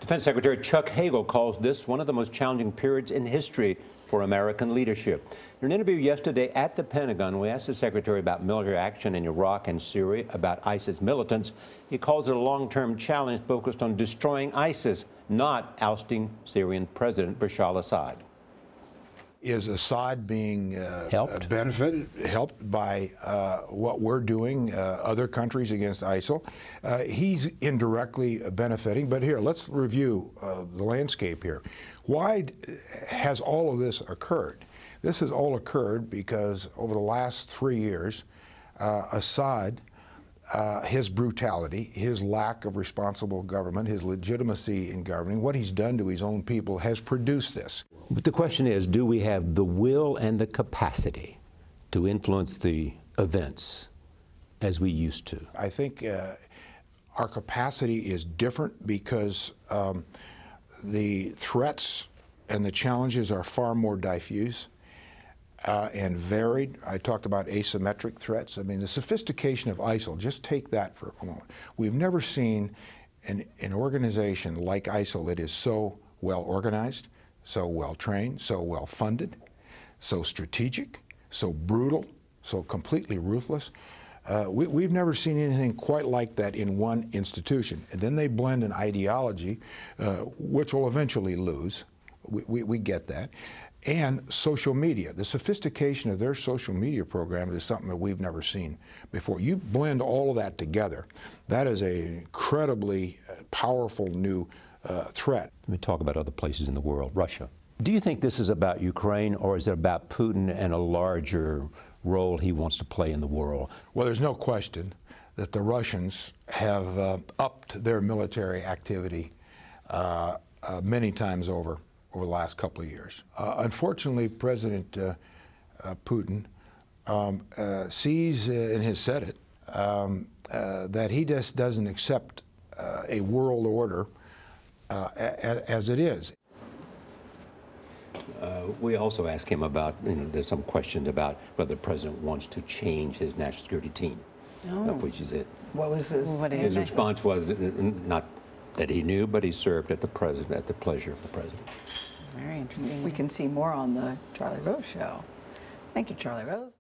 Defense Secretary Chuck Hagel calls this one of the most challenging periods in history for American leadership. In an interview yesterday at the Pentagon, we asked the Secretary about military action in Iraq and Syria, about ISIS militants. He calls it a long-term challenge focused on destroying ISIS, not ousting Syrian President Bashar al-Assad. Is Assad being helped by what we're doing, other countries against ISIL? He's indirectly benefiting, but here, let's review the landscape here. Why has all of this occurred? This has all occurred because over the last 3 years, Assad, his brutality, his lack of responsible government, his legitimacy in governing, what he's done to his own people has produced this. But the question is, do we have the will and the capacity to influence the events as we used to? I think our capacity is different because the threats and the challenges are far more diffuse and varied. I talked about asymmetric threats. I mean, the sophistication of ISIL, just take that for a moment. We've never seen an organization like ISIL that is so well organized, so well trained, so well funded, so strategic, so brutal, so completely ruthless. We've never seen anything quite like that in one institution. And then they blend an ideology, which will eventually lose. We get that. And social media. The sophistication of their social media program is something that we've never seen before. You blend all of that together, that is an incredibly powerful new threat. Let me talk about other places in the world. Russia. Do you think this is about Ukraine, or is it about Putin and a larger role he wants to play in the world? Well, there's no question that the Russians have upped their military activity many times over the last couple of years. Unfortunately, President Putin sees and has said it that he just doesn't accept a world order as it is. We also asked him about, there's some questions about whether the president wants to change his national security team, which is it. What was his? His response was not that he knew, but he served at the pleasure of the president. Very interesting. We can see more on the Charlie Rose Show. Thank you, Charlie Rose.